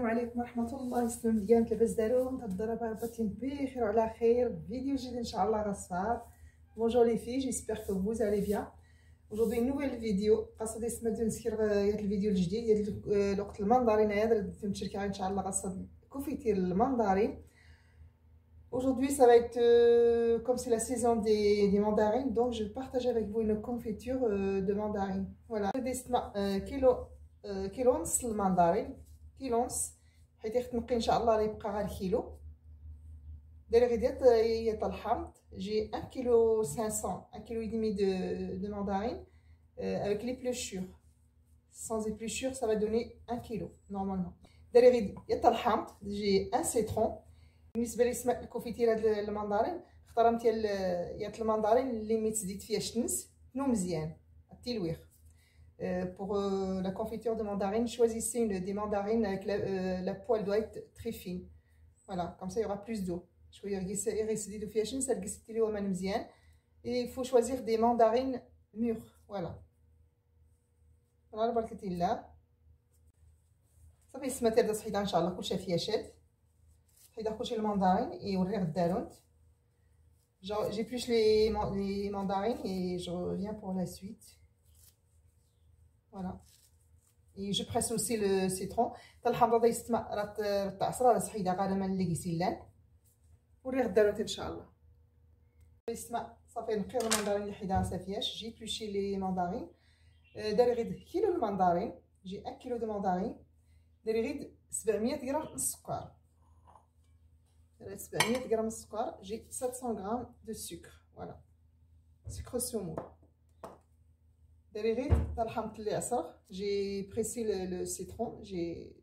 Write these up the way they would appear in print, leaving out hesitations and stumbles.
عليكم ورحمة الله. يسلم ديالك لاباس دارو نتهضر باتين بخير وعلى خير. فيديو جديد ان شاء الله غصار. Bonjour les filles, j'espère que vous allez bien. Aujourd'hui une nouvelle vidéo. قصدي سمعت نسكر هاد الفيديو الجديد ديال الوقت المندرين. هذا درت نشارك ان شاء الله غصاد كوفيتير المندرين. Aujourd'hui ça va être comme c'est la saison des mandarines, donc je vais partager avec vous une confiture de mandarine. Voilà. كيلو ونص المندرين، كيلو ونص حيت يتنقي ان شاء الله يبقى غير كيلو. دايره غير ديال الحامض. J'ai 1 kg 500, 1 kg et demi de mandarine avec l'épluchure. Sans épluchure, ça va donner 1 kg normalement. دايره غير الحامض. J'ai un citron. بالنسبه لسماء الكوفيتير هاد المندرين اختارت ديال المندرين اللي ميتزيد فيها الشمس تنو مزيان التلويخ. Pour la confiture de mandarine, choisissez des mandarines avec la poêle doit être très fine. Voilà, comme ça il y aura plus d'eau. Et il faut choisir des mandarines mûres. Voilà. Voilà, barakatillah. صافي السماتير دا صحيده ان شاء الله كلشي فيها شاد. صحيده كلشي المندرين يوريغ الدارونت. J'épluche les mandarines et je reviens pour la suite. Voilà. Et je presse aussi le citron. الحامضه دا يستمع راه تعصره راه صحيده غالما اللي كيسيلان. وريغ الدارونت ان شاء الله. يستمع صافي نقي المندرين اللي حيدها صافياش. جي بلوشي لي ماندارين. داري غير كيلو المندرين. جي 1 كيلو دو ماندارين. داري غير 700 غرام السكر. داري 700 غرام السكر. جي 700 غرام دو سكر. فوالا سكر سومو. داري غير الحامض اللي عصر. جي بريسي لو سيترون. جي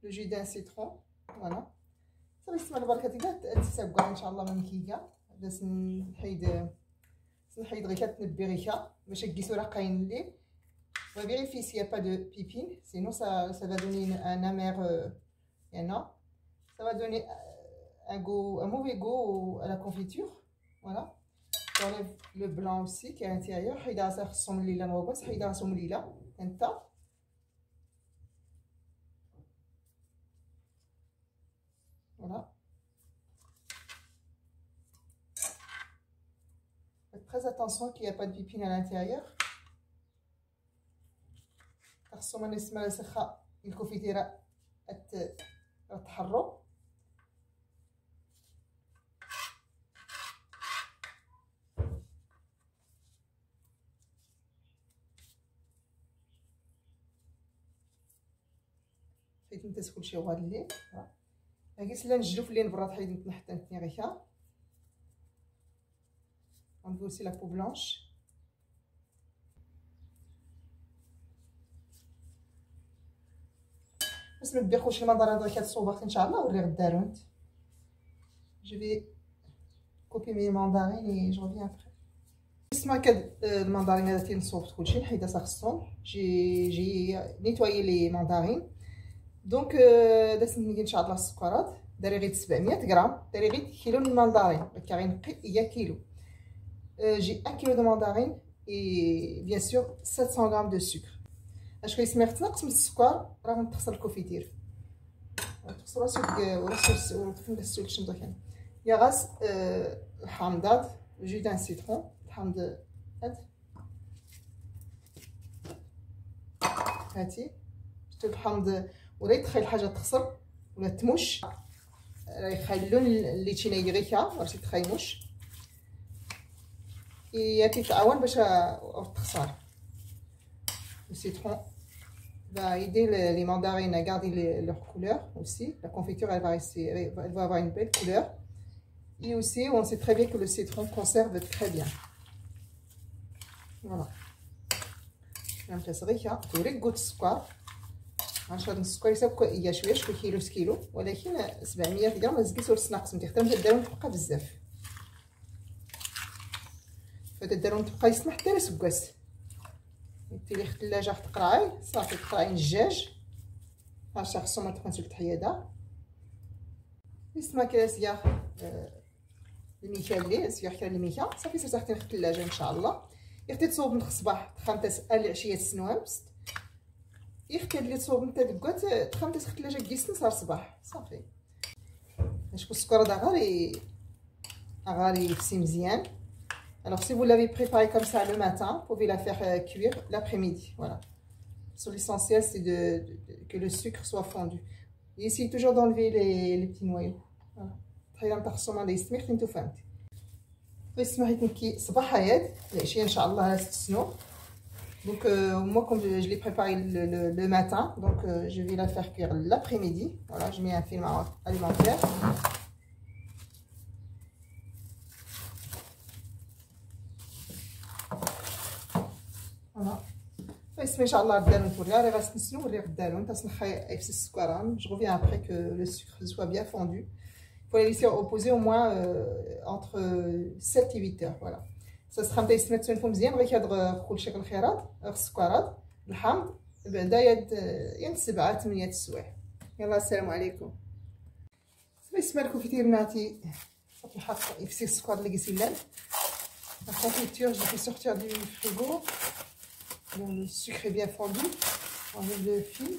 لو جو دان سيترون. فوالا صافي السمع البركه ديالها تسابقا ان شاء الله من كيكا. باش نحيد غير كتنبي غير باش كيسو راه قاين لي. Vérifier s'il n'y a pas de pipine, sinon ça va donner un amer, ça va donner un mauvais goût à la confiture. Voilà. J'enlève le blanc aussi qui est à l'intérieur. Voilà. Faites très attention qu'il n'y a pas de pipine à l'intérieur. خصهم نسمع لسخه الكوفيتيره تحرو. حيت نتا كلشي غاد الليل هاكي سلا نجلو في الليل برا حيت نتنحت نتني غيكا. غندير سي لا بو بلانش. بس ما تبيخوش المندرين غير كتصوبات ان شاء الله. وريغ الدارونت. جو في كوبي مي ماندارين اي جو ريفيان ابري. اسمع كاد المندرين هذا تينصوبت كلشي حيدها خصهم. جي نيتوايي لي ماندارين. دونك دازت نقي ان شاء الله السكرات. داري غير 700 غرام. داري غير كيلو المندرين هكا غينقي هي كيلو. جي 1 كيلو دو ماندارين اي بيان سور 700 غرام دو سكر. اش كيسمع تنقص من السكر راه غنتخسر الكوفيتير. تخسر راسو فين دازتو الشمطه كان يا غاس الحامضات. جو دان سيترون الحامض هاتي شفتو الحامض ولا يدخل حاجه تخسر ولا تموش راه يخلي اللون اللي تينايدي غيكا راه تيتخيموش يتعاون باش تخسر. Le citron va aider les mandarines à garder leur couleur aussi. La confiture elle va rester, elle va avoir une belle couleur. Et aussi on sait très bien que le citron conserve très bien. Voilà. نمتص غير توريك قوت السكر. غنشرب السكر يساوي هي شويه كيلو كيلو ولكن 700 غرام زكيت ورسنا قسمتي حتى الدارون تبقى بزاف. فهاد الدارون تبقى يسمح حتى لسكاس. ديري في الثلاجه واحد قراعي صافي تقراعي الدجاج. هاشا خصهم تكون الحياده. يسمى كاسيا الميكالي سيا حكا الميكا صافي ترتاحتي في الثلاجه ان شاء الله. يختي تصوب من الصباح تخمتس العشيه السنوامس يخكر لي تصوب نتا دكات تخمت في الثلاجه كيسن صار صباح صافي. باش السكر هذا غير يفسي مزيان. Alors si vous l'avez préparé comme ça le matin, vous pouvez la faire cuire l'après-midi. Voilà. L'essentiel c'est que le sucre soit fondu. Et essayez toujours d'enlever les petits noyaux. Voilà. تخيل نتخصم على يستمر انتو فهمتي. يستمر كي صباح هياد العشيه ان شاء الله تسنو. Donc moi comme je l'ai préparé le matin, donc je vais la faire cuire l'après-midi. Voilà, je mets un film alimentaire. Voilà. Inch'Allah, je reviens après que le sucre soit bien fondu. Il faut les laisser reposer au moins entre 7 et 8 heures. Voilà. Ça sera un test de مزيان غير كيهضر كل شيء الخيرات السكرات الحامض بعدا يد 7 8 السوايع. يلا السلام عليكم. بالنسبه للكوفيتير ناتي صافي الحق يفسي السكر اللي قيسيلان. La confiture, je fais sortir du frigo. Bon, le sucre est bien fondu. On enlève le fil.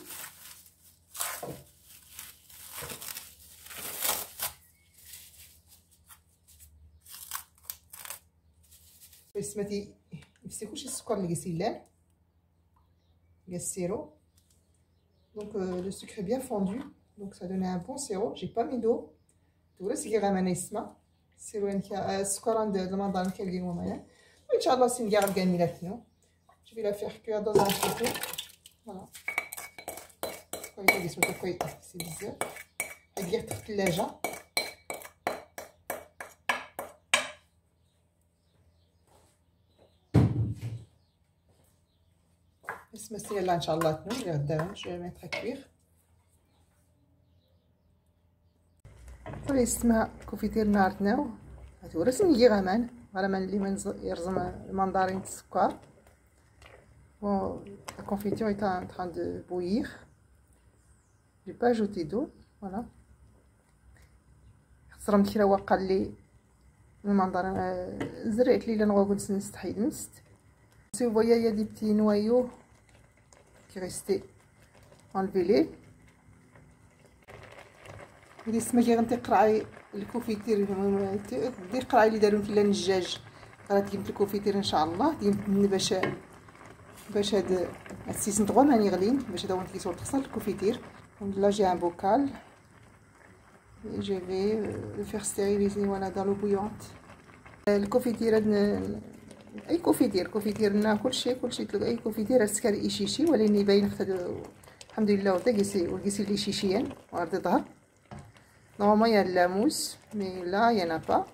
يفسيكوش السكر اللي قيسيلان قال السيرو. Donc le sucre est bien fondu, donc ça donne un bon sirop. J'ai pas mis d'eau. تورا سي غامانا يسمع السيرو نتاع السكر عند المنظر كنديرو معايا. وان شاء الله سي نقارب كاملاتنا. Je vais la faire cuire dans un frigo. Voilà. C'est bizarre. Elle vient très légère. اسمها لا ان شاء الله تنوم اللي غداهم جو vais mettre à cuire. اسمها كوفيتير نهار تناو هاتو رسمي غامان اللي ما يرزم المندارين السكر. Bon, la confiture est en train de bouillir. J'ai pas ajouté d'eau, voilà. خسرمت كي راه قال لي المنظر زرعت لي نغوغ نستحيد نست. Si vous voyez, il y a des petits noyaux qui restaient. Enlevez-les. اللي سما كي غنتقرعي الكوفيتير دير قرعي اللي دارو في الدجاج غادي في الكوفيتير ان شاء الله ديال باش هاد السيسن 3 ماني غلين باش هذا هو كيصور تغسل الكوفيتير. Donc là j'ai un bocal et je vais le faire stériliser voilà dans l'eau bouillante. الكوفيتير اي كوفيتير لنا كلشي اي كوفيتير السكر ايشيشي ولكن باين الحمد لله وقيسي لي شيشيان وارد ظهر. Normalement il y a de la mousse mais là il y en a pas.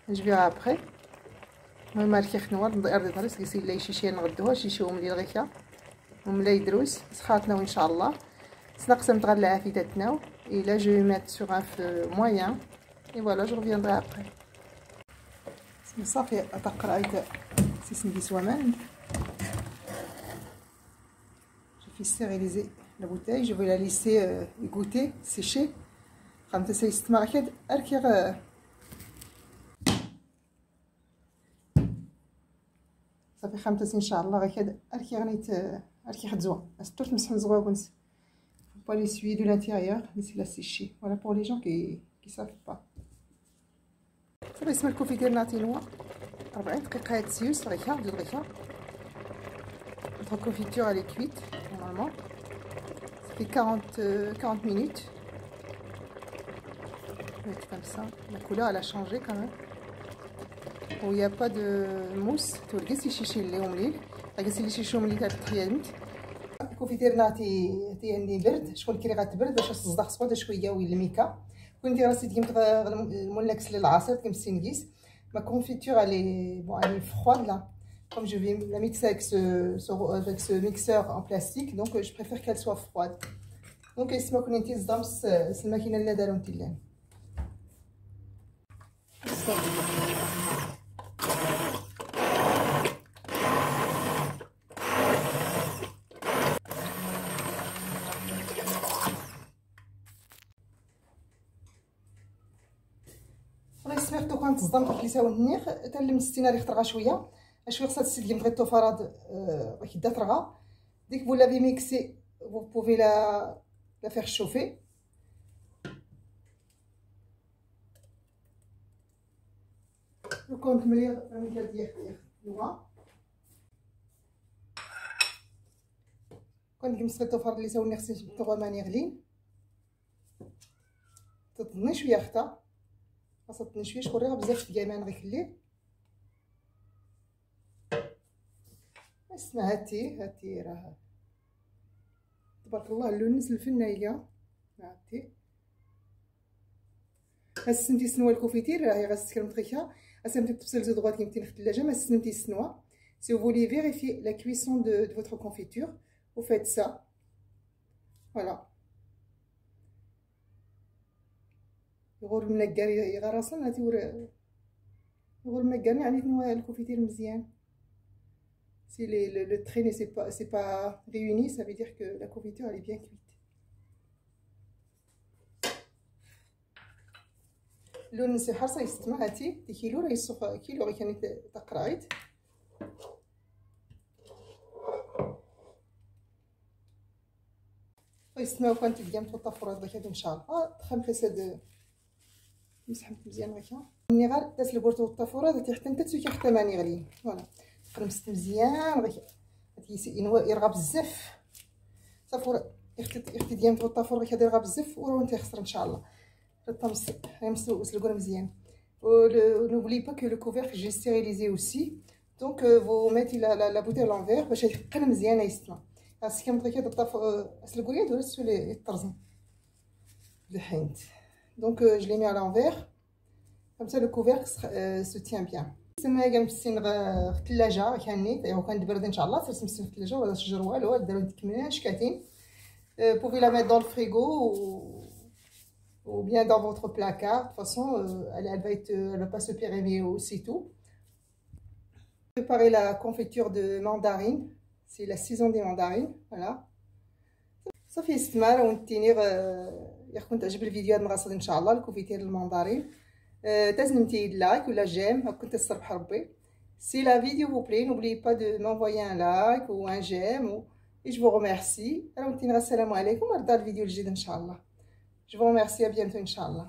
Je verrai après. المهم الكيخ نوار نضير ارض طريس كيسي لي شيشيه نغدوها شيشوهم لي الغيكا وملاي دروس سخاتنا ان شاء الله سنقسم تغلى عافيتنا الا جو ميت سوغ ان فو موين اي فوالا جو ريفيندري ابري. صافي اتقرا عيت سيسن دي سوامان. Je fais stériliser la bouteille, je vais la laisser égoutter, sécher. خمسة سيستمع كده أركي صافي خمسة إن شاء الله غير كده أركي غنيت أركي خدزوا أستوت مسح نزوا ونس faut pas l'essuyer de l'intérieur laisser la sécher voilà pour les gens qui savent pas. صافي اسم الكوفيتير نعطينوها 40 دقيقة تسيوس غيكا ديال غيكا. Notre confiture elle est cuite normalement. Ça fait 40 minutes. Mettre comme ça. La couleur elle a changé quand même. Bon, il n'y a pas de mousse. تولقي شيشي اللي أمليل. قاسي لي شيشو ملي تحيانت. الكوفيتير نعطي عندي برد. شغل كي غتبرد باش تصدق صوت شوية والميكا. كنتي راسي تجي المونكس للعصير كيمسي نقيس. Ma confiture elle est froide là. Comme je vais la mixer avec ce mixeur en plastique, donc je préfère qu'elle soit froide. Donc اسمها كنتي صدامس الماكينه اللي دارو نتيلان. الله يسمح دوكا نتصدم قبل النيغ حتى لمستينا ريح طرغا شويه شويه خصها تسد لي بغيت توفراد كيدا طرغا Dès que vous l'avez mixé, vous pouvez la faire chauffer. ونكمل الرميله ديال النوع. كنجمس الطفر اللي ساوني خصني الطغى ماني غلين. تطني شويه خطا، خاصها تطني شويه شكون ريها بزاف ديال ما نغيك الليل. اسمها هاتي راه تبارك الله اللونس الفنايه. هاتي هاسنتي سنوا الكوفيتير راهي غاسكرم طريكا اسمتي تبسل زو droite كيمتي في الثلاجه ما سنتي سنوا. Si vous voulez vérifier la cuisson de votre confiture, vous faites ça. Voilà. يغور منقر يغرسن هاتي يغور منقر يعني تنوى الكوفيتير مزيان. Si le trait n'est pas réuni, ça veut dire que la confiture elle est bien cuite. اللون نسي حرصه يستمع هاتي دي كيلو راه يسوق كيلو غير كان تقرايت. ويستمعوا كانت ديال الطفورات داك هادو ان شاء الله. دخل فساد مسحمت مزيان غير مينيغال داس البورتو الطفورات هاتي حتى نتا حتى ماني غلين. فوالا خرمست مزيان غير هاتي يرغى بزاف صافي اختي ديال الطفور غير يرغى بزاف وراه انت خسر ان شاء الله. الطمس غنسلقوه مزيان. N'oubliez pas que le couvercle j'ai stérilisé aussi. Donc vous mettez la bouteille à l'envers باش يتقن مزيان يسمع. بس كنبغي كي الطفو سلقوا يد ولا سولي يطرزن لحينت. Donc je l'ai mis à l'envers. Comme ça le couvercle se tient bien. سما كنمسين في الثلاجه كانيت ايوا كان برد ان شاء الله ترسمسين في الثلاجه ولا شجر والو داروا ديك شكاتين. Pouvez la mettre dans le frigo ou bien dans votre placard. De toute façon, elle va pas se périmer aussitôt. Préparer la confiture de mandarine. C'est la saison des mandarines. Voilà. صافي استمر ونتينيغ يكون تعجب الفيديو هاد المغاصد ان شاء الله الكوفيتير المندارين. تزنمتي لايك ولا جيم كنت تصربح ربي. Si la vidéo vous plaît, n'oubliez pas de m'envoyer un like ou un j'aime et je vous remercie. السلام عليكم ونرجع الفيديو الجديد ان شاء الله. Je vous remercie, à bientôt, Inch'Allah.